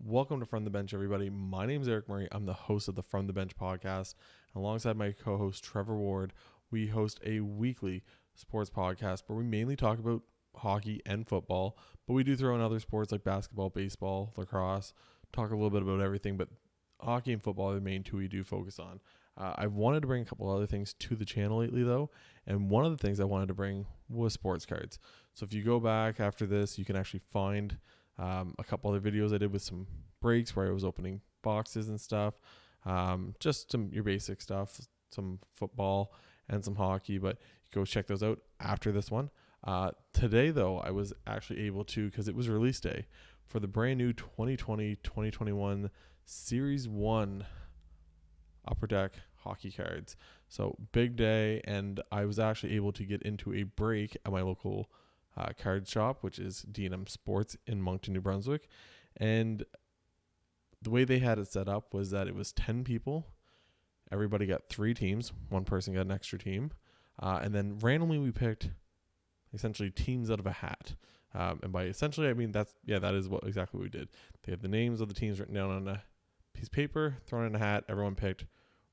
Welcome to From the Bench, everybody. My name is Eric Murray. I'm the host of the From the Bench podcast. Alongside my co-host Trevor Ward, we host a weekly sports podcast where we mainly talk about hockey and football, but we do throw in other sports like basketball, baseball, lacrosse, talk a little bit about everything, but hockey and football are the main two we do focus on. I've wanted to bring a couple other things to the channel lately, though, and one of the things I wanted to bring was sports cards. So if you go back after this, you can actually find a couple other videos I did with some breaks where I was opening boxes and stuff. Just some your basic stuff, some football and some hockey, but go check those out after this one. Today, though, I was actually able to, because it was release day, for the brand new 2020-2021 Series 1 Upper Deck hockey cards. So big day, and I was actually able to get into a break at my local card shop, which is D&M Sports in Moncton, New Brunswick. And the way they had it set up was that it was 10 people. Everybody got 3 teams. One person got an extra team. And then randomly we picked essentially teams out of a hat. And by essentially, I mean, that is exactly what we did. They had the names of the teams written down on a piece of paper, thrown in a hat. Everyone picked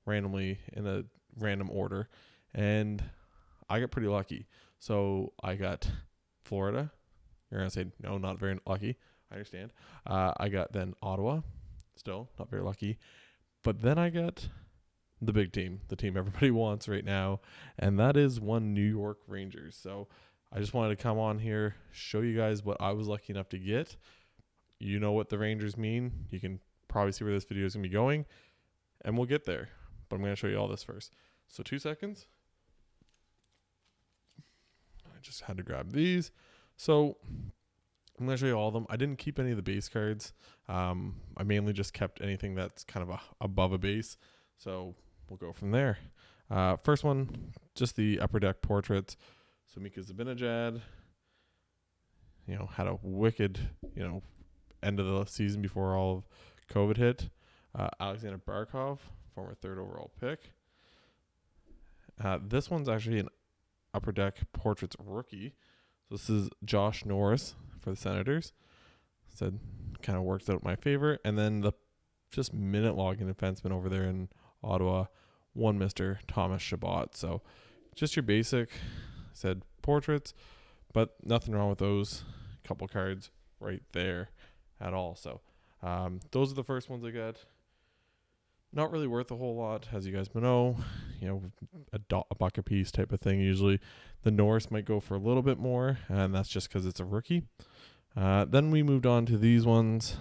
randomly in a random order. And I got pretty lucky. So I got Florida. You're going to say, no, not very lucky. I understand. I got then Ottawa. Still not very lucky. But then I got the big team, the team everybody wants right now, and that is one New York Rangers. So I just wanted to come on here, show you guys what I was lucky enough to get. You know what the Rangers mean. You can probably see where this video is going to be going, and we'll get there. But I'm going to show you all this first. So 2 seconds. I just had to grab these. So I'm going to show you all of them. I didn't keep any of the base cards. I mainly just kept anything that's kind of above a base. So we'll go from there. First one, just the Upper Deck portraits. So Mika Zibanejad, had a wicked, end of the season before all of COVID hit. Alexander Barkov, former 3rd overall pick. This one's actually an Upper Deck portraits rookie. So this is Josh Norris for the Senators. Said kind of worked out in my favor. And then the just minute logging defenseman over there in Ottawa, one Mr. Thomas Chabot. So just your basic said portraits, but nothing wrong with those couple cards right there at all. So those are the first ones I got. Not really worth a whole lot, as you guys know. A buck a piece type of thing. Usually the Norris might go for a little bit more, and that's just because it's a rookie. Then we moved on to these ones.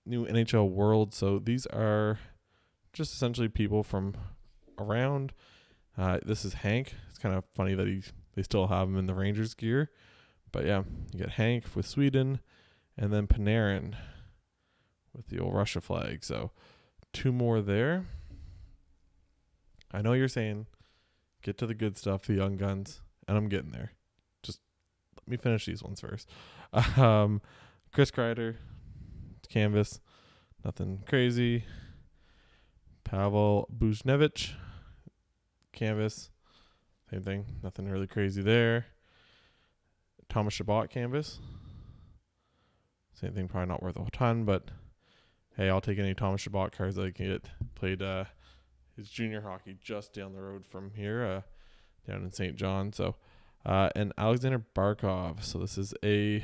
New NHL World. So these are just essentially people from around. This is Hank. It's kind of funny that they still have him in the Rangers gear. But yeah, you get Hank with Sweden, and then Panarin with the old Russia flag. So 2 more there. I know you're saying, get to the good stuff, the young guns, and I'm getting there. Just let me finish these ones first. Chris Kreider, canvas, nothing crazy. Pavel Buchnevich, canvas, same thing, nothing really crazy there. Thomas Chabot, canvas, same thing, probably not worth a ton, but hey, I'll take any Thomas Chabot cards that I can get. Played his junior hockey just down the road from here, down in St. John. So, and Alexander Barkov. So this is I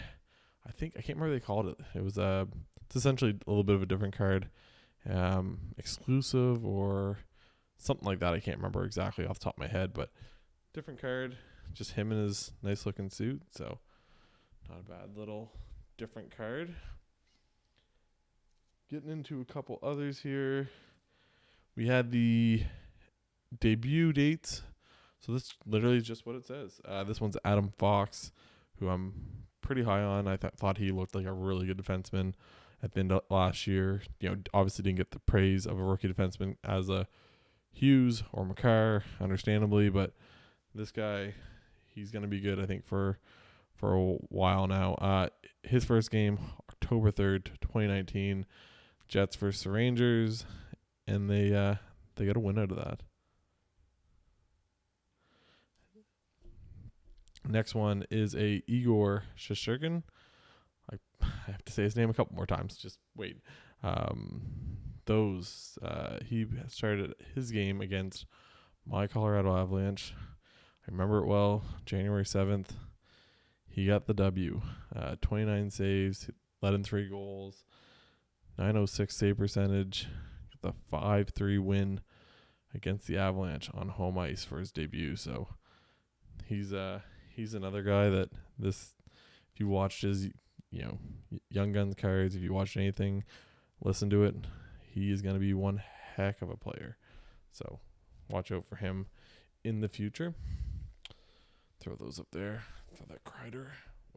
can't remember what they called it. It was it's essentially a little bit of a different card, exclusive or something like that. I can't remember exactly off the top of my head, but different card. Just him in his nice looking suit. So not a bad little different card. Getting into a couple others here. We had the debut dates. So this literally is just what it says. This one's Adam Fox, who I'm pretty high on. I thought he looked like a really good defenseman at the end of last year. Obviously didn't get the praise of a rookie defenseman as a Hughes or Makar, understandably, but this guy, he's going to be good, I think, for a while now. His first game, October 3rd, 2019, Jets versus the Rangers, and they got a win out of that. Next one is a Igor Schastergen. I have to to say his name a couple more times. Just wait. He started his game against my Colorado Avalanche. I remember it well. January 7th. He got the W. 29 saves, let in 3 goals, 906 save percentage, the 5-3 win against the Avalanche on home ice for his debut. So he's another guy that if you watched his Young Guns cards, if you watched anything, listen to it, he is going to be one heck of a player. So watch out for him in the future. Throw those up there. Throw that Kreider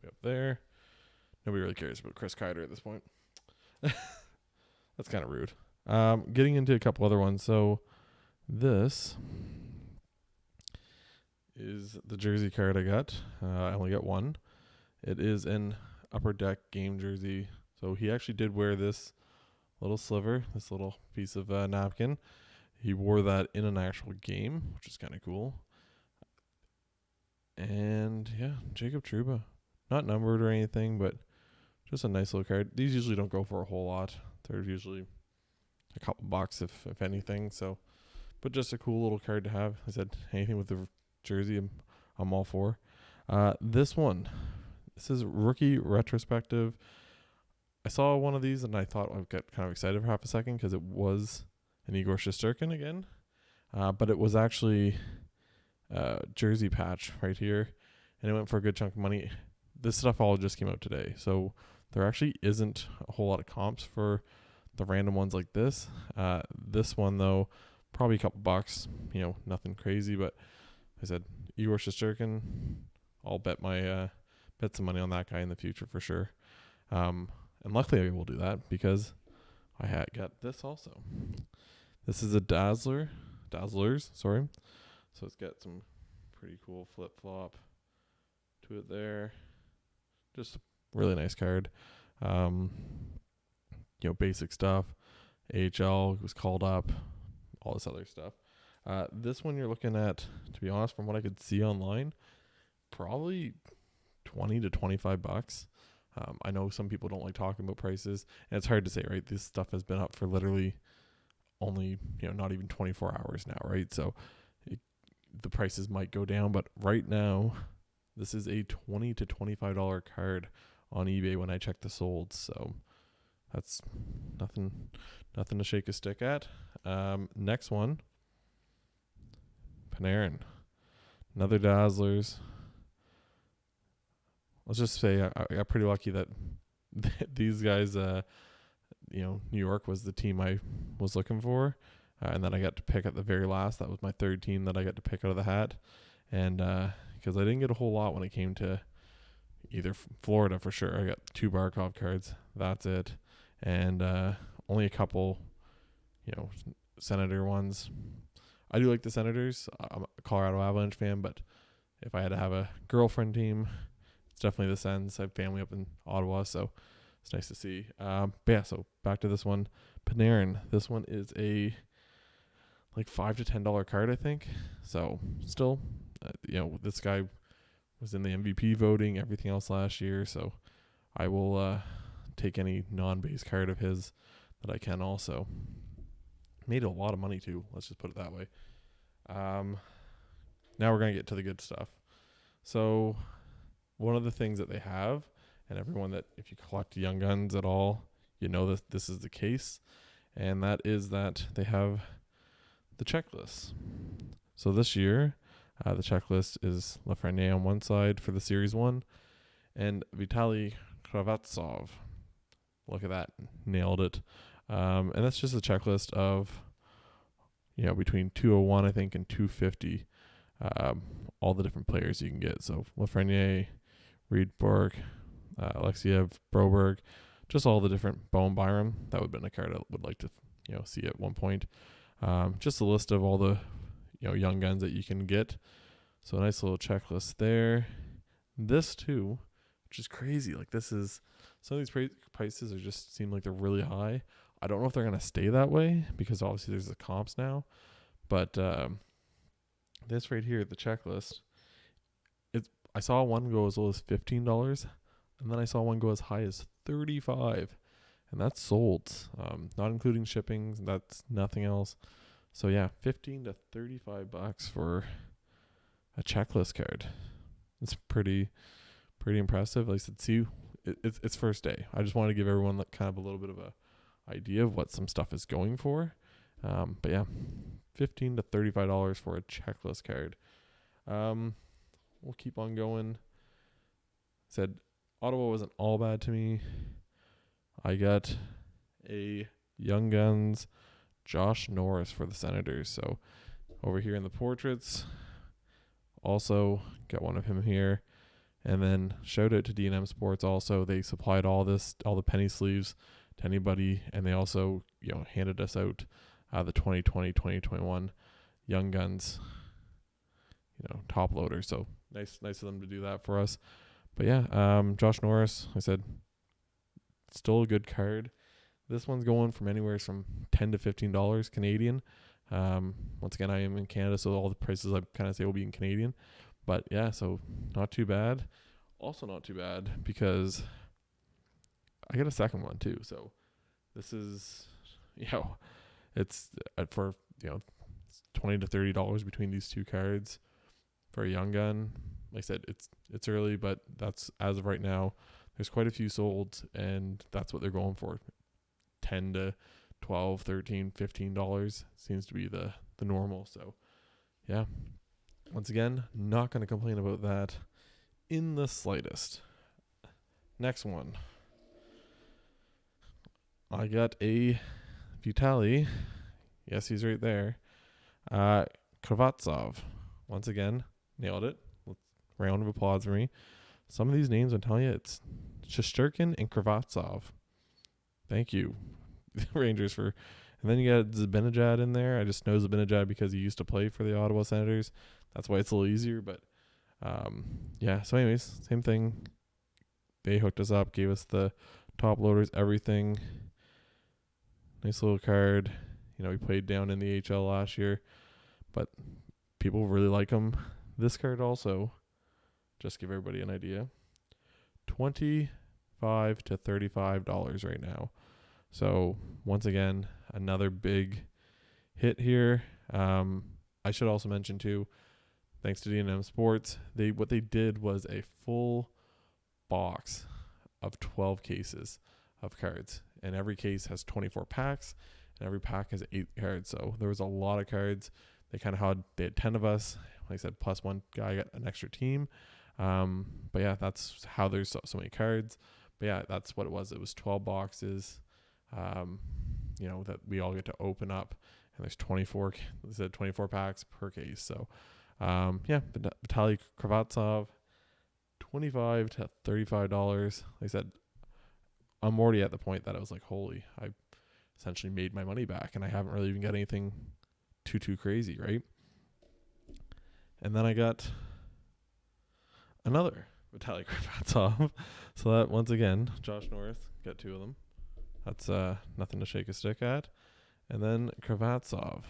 way up there. Nobody really cares about Chris Kreider at this point. That's kind of rude. Getting into a couple other ones. So this is the jersey card I got. I only got one. It is an Upper Deck game jersey. So he actually did wear this little sliver, this little piece of napkin. He wore that in an actual game, which is kind of cool. And yeah, Jacob Trouba. Not numbered or anything, but just a nice little card. These usually don't go for a whole lot. They're usually a couple bucks if anything. So, but just a cool little card to have. I said anything with the jersey, I'm all for. This is rookie retrospective. I saw one of these and I thought I'd get kind of excited for half a second because it was an Igor Schastergen again. But it was actually jersey patch right here, and it went for a good chunk of money. This stuff all just came out today, so there actually isn't a whole lot of comps for the random ones like this. This one though, probably a couple bucks, nothing crazy, but I said Igor Schastergen, I'll bet some money on that guy in the future for sure. And luckily I will do that because I had got this also. This is a Dazzlers, sorry. So it's got some pretty cool flip-flop to it there. Just a really nice card. Basic stuff. AHL was called up. All this other stuff. This one you're looking at, to be honest, from what I could see online, probably 20 to 25 bucks. I know some people don't like talking about prices, and it's hard to say, right? This stuff has been up for literally only, not even 24 hours now, right? So the prices might go down, but right now, this is a $20 to $25 card on eBay when I check the solds. So that's nothing to shake a stick at. Next one, Panarin, another Dazzlers. Let's just say I got pretty lucky that these guys, New York was the team I was looking for. And then I got to pick at the very last. That was my third team that I got to pick out of the hat. And because I didn't get a whole lot when it came to either Florida for sure. I got 2 Barkov cards. That's it. And only a couple, Senator ones. I do like the Senators. I'm a Colorado Avalanche fan, but if I had to have a girlfriend team, it's definitely the Sens. I have family up in Ottawa, so it's nice to see. So back to this one. Panarin. This one is a $5 to $10 card, I think. So still, this guy was in the MVP voting, everything else last year. So I will take any non-base card of his that I can also. Made a lot of money too. Let's just put it that way. Now we're going to get to the good stuff. So one of the things that they have, and everyone that, if you collect Young Guns at all, that this is the case, and that is that they have the checklist. So this year, the checklist is Lafreniere on one side for the Series 1, and Vitaly Kravtsov. Look at that. Nailed it. And that's just a checklist of, between 201, I think, and 250, all the different players you can get. So Lafreniere, Reed Bork, Alexiev, Broberg, just all the different Bowen Byram. That would have been a card I would like to, see at one point. Just a list of all the, Young Guns that you can get. So a nice little checklist there. This too, which is crazy. This is, some of these prices are just seem like they're really high. I don't know if they're going to stay that way because obviously there's the comps now. But this right here, the checklist, I saw one go as low as $15, and then I saw one go as high as $35, and that's sold, not including shipping. That's nothing else. So yeah, $15 to $35 for a checklist card. It's pretty impressive. Like I said, see, it's first day. I just want to give everyone like kind of a little bit of a idea of what some stuff is going for. But yeah, $15 to $35 for a checklist card. We'll keep on going. Said Ottawa wasn't all bad to me. I got a Young Guns Josh Norris for the Senators. So over here in the portraits, also got one of him here. And then shout out to D&M Sports also. They supplied all the penny sleeves to anybody, and they also, handed us out the 2020-2021 Young Guns, top loader. So nice of them to do that for us. But yeah, Josh Norris, I said, still a good card. This one's going from anywhere from $10 to $15 Canadian. Once again, I am in Canada, so all the prices I kind of say will be in Canadian. But yeah, so not too bad. Also not too bad because I get a second one too. So this is, it's for, $20 to $30 between these two cards for a Young Gun. Like I said, it's early, but that's as of right now. There's quite a few sold, and that's what they're going for. $10 to $12, $13, $15 seems to be the normal. So yeah. Once again, not going to complain about that in the slightest. Next one. I got a Vitaly. Yes, he's right there. Kravatsov. Once again, nailed it. Round of applause for me. Some of these names, I'm telling you, it's Shusterkin and Kravatsov. Thank you, Rangers, for... And then you got Zibanejad in there. I just know Zibanejad because he used to play for the Ottawa Senators. That's why it's a little easier. But, yeah. So anyways, same thing. They hooked us up, gave us the top loaders, everything. Nice little card. We played down in the HL last year. But people really like them. This card also, just give everybody an idea, $25 to $35 right now. So once again, another big hit here. I should also mention too, thanks to D&M Sports, what they did was a full box of 12 cases of cards, and every case has 24 packs, and every pack has 8 cards. So there was a lot of cards. They had 10 of us. Like I said, plus one guy got an extra team. But yeah, that's how there's so many cards. But yeah, that's what it was. It was 12 boxes. That we all get to open up, and there's 24 packs per case. So, yeah, Vitaly Kravatsov, $25 to $35. Like I said, I'm already at the point that I was like, holy, I essentially made my money back, and I haven't really even got anything too crazy, right? And then I got another Vitaly Kravatsov. So that, once again, Josh Norris, got 2 of them. That's nothing to shake a stick at. And then Kravatsov,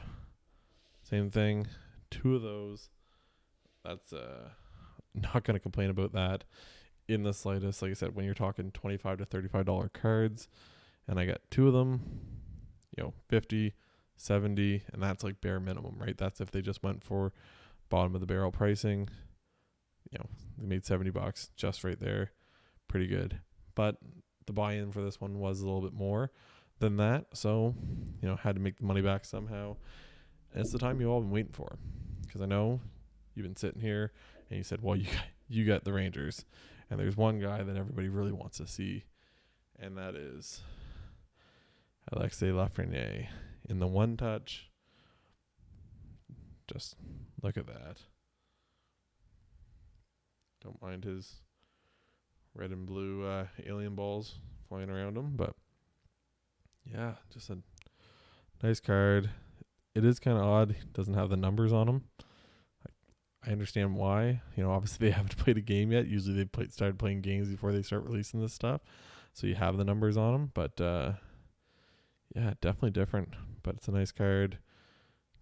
same thing, 2 of those. That's not going to complain about that in the slightest. Like I said, when you're talking $25 to $35 cards, and I got 2 of them, 50, 70, and that's like bare minimum, right? That's if they just went for bottom of the barrel pricing. They made $70 just right there. Pretty good. But the buy-in for this one was a little bit more than that. So, had to make the money back somehow. And it's the time you all been waiting for. Because I know you've been sitting here and you said, well, you got the Rangers. And there's one guy that everybody really wants to see. And that is Alexis Lafreniere in the one touch. Just look at that. Don't mind his red and blue alien balls flying around him, but yeah, just a nice card. It is kind of odd. It doesn't have the numbers on him. I understand why. Obviously they haven't played a game yet. Usually they started playing games before they start releasing this stuff, so you have the numbers on them. But yeah, definitely different. But it's a nice card.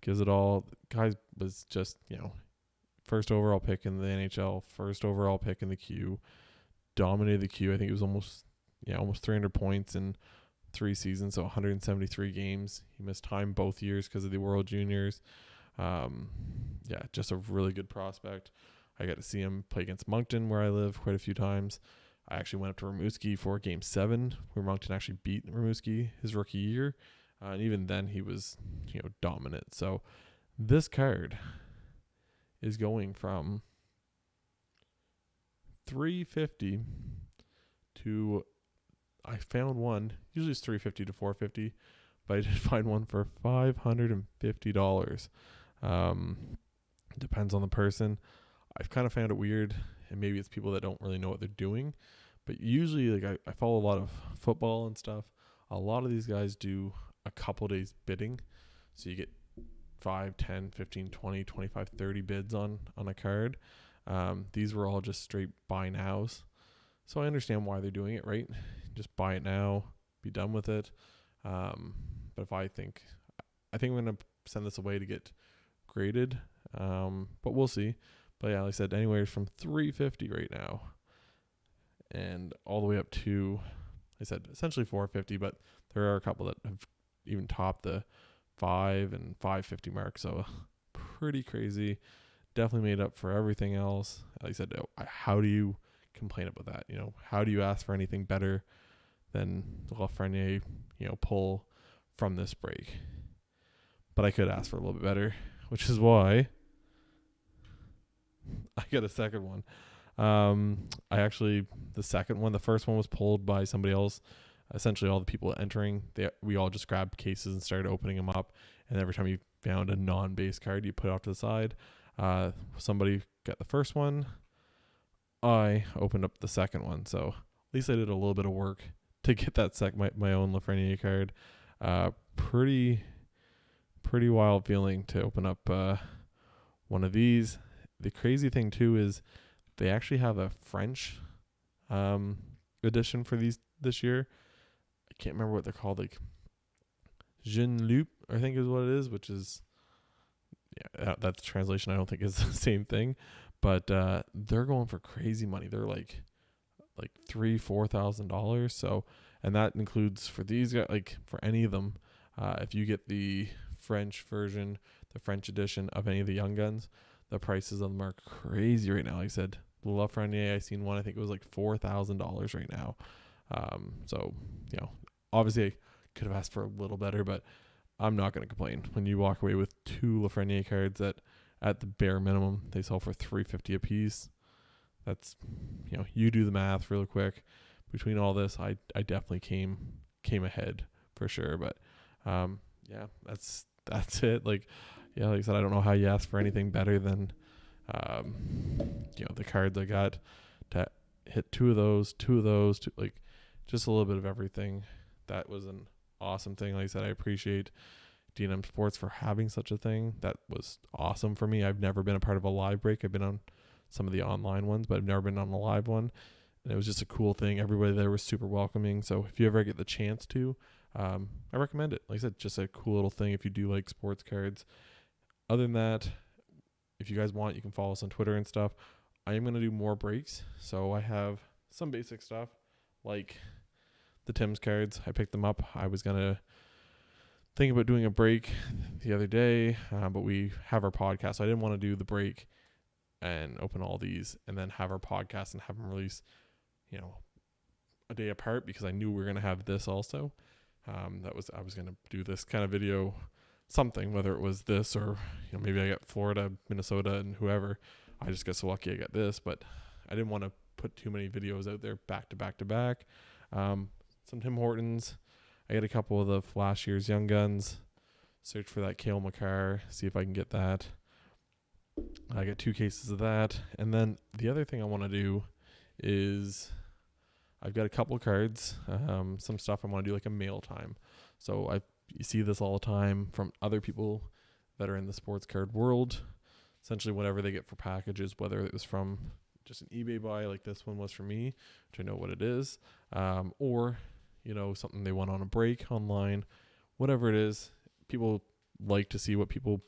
Gives it all. Guy was just first overall pick in the NHL, first overall pick in the Q. Dominated the Q. I think it was almost almost 300 points in 3 seasons, so 173 games. He missed time both years because of the World Juniors. Just a really good prospect. I got to see him play against Moncton, where I live, quite a few times. I actually went up to Rimouski for Game 7, where Moncton actually beat Rimouski his rookie year. And even then, he was, dominant. So this card is going from $350 to, I found one, usually it's $350 to $450, but I did find one for $550. Depends on the person. I've kind of found it weird, and maybe it's people that don't really know what they're doing, but usually I follow a lot of football and stuff. A lot of these guys do a couple days bidding, so you get 5, 10, 15, 20, 25, 30 bids on a card. These were all just straight buy nows, so I understand why they're doing it, right? Just buy it now, be done with it. But I think I'm going to send this away to get graded, but we'll see. But yeah, like I said, anywhere from $350 right now and all the way up to, I said, essentially $450, but there are a couple that have even topped the $5 and $550 mark. So pretty crazy. Definitely made up for everything else. Like I said, how do you complain about that? How do you ask for anything better than the Lafreniere, pull from this break? But I could ask for a little bit better, which is why I got a second one. The second one, the first one was pulled by somebody else. Essentially, all the people entering, we all just grabbed cases and started opening them up. And every time you found a non-base card, you put it off to the side. Somebody got the first one. I opened up the second one. So at least I did a little bit of work to get that my own Lafreniere card. Pretty wild feeling to open up one of these. The crazy thing too is they actually have a French edition for these this year. I can't remember what they're called, like Jeune Loup, I think is what it is, which is that translation I don't think is the same thing, but they're going for crazy money. They're like $3,000-$4,000. So, and that includes for these guys, like for any of them, if you get the French version, the French edition of any of the Young Guns, the prices of them are crazy right now. Like I said, Lafreniere, I seen one, I think it was like $4,000 right now. So, obviously I could have asked for a little better, but I'm not going to complain. When you walk away with 2 Lafreniere cards that at the bare minimum, they sell for $350 a piece. That's, you do the math real quick. Between all this, I definitely came ahead for sure. But, that's it. Like I said, I don't know how you ask for anything better than, the cards I got to hit two of those, like just a little bit of everything. That was an awesome thing. Like I said, I appreciate D&M Sports for having such a thing. That was awesome for me. I've never been a part of a live break. I've been on some of the online ones, but I've never been on a live one. And it was just a cool thing. Everybody there was super welcoming. So if you ever get the chance to, I recommend it. Like I said, just a cool little thing if you do like sports cards. Other than that, if you guys want, you can follow us on Twitter and stuff. I am going to do more breaks. So I have some basic stuff like the Tim's cards. I picked them up. I was going to think about doing a break the other day, but we have our podcast. So I didn't want to do the break and open all these and then have our podcast and have them release, a day apart, because I knew we were going to have this also. I was going to do this kind of video, something, whether it was this or, maybe I got Florida, Minnesota, and whoever. I just got so lucky I got this, but I didn't want to put too many videos out there back to back to back. Some Tim Hortons. I got a couple of the Flash Years Young Guns. Search for that Cale Makar, see if I can get that. I got 2 cases of that. And then the other thing I want to do is I've got a couple cards, some stuff I want to do like a mail time. So you see this all the time from other people that are in the sports card world. Essentially whatever they get for packages, whether it was from just an eBay buy like this one was for me, which I know what it is, or, something they want on a break online, whatever it is. People like to see what people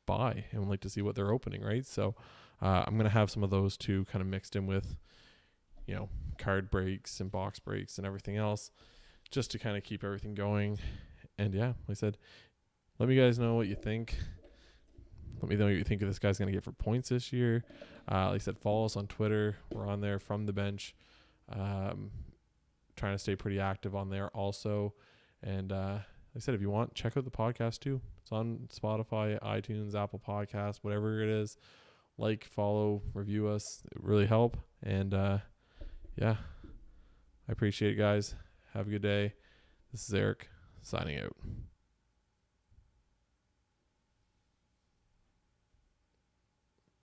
buy and like to see what they're opening, right? So I'm going to have some of those too kind of mixed in with, card breaks and box breaks and everything else, just to kind of keep everything going. And yeah, like I said, let me guys know what you think. Let me know what you think of this guy's going to get for points this year. Like I said, follow us on Twitter. We're on there from the bench. Trying to stay pretty active on there also. And like I said, if you want, check out the podcast too. It's on Spotify, iTunes, Apple Podcasts, whatever it is. Like, follow, review us. It really help. And yeah, I appreciate it, guys. Have a good day. This is Eric signing out.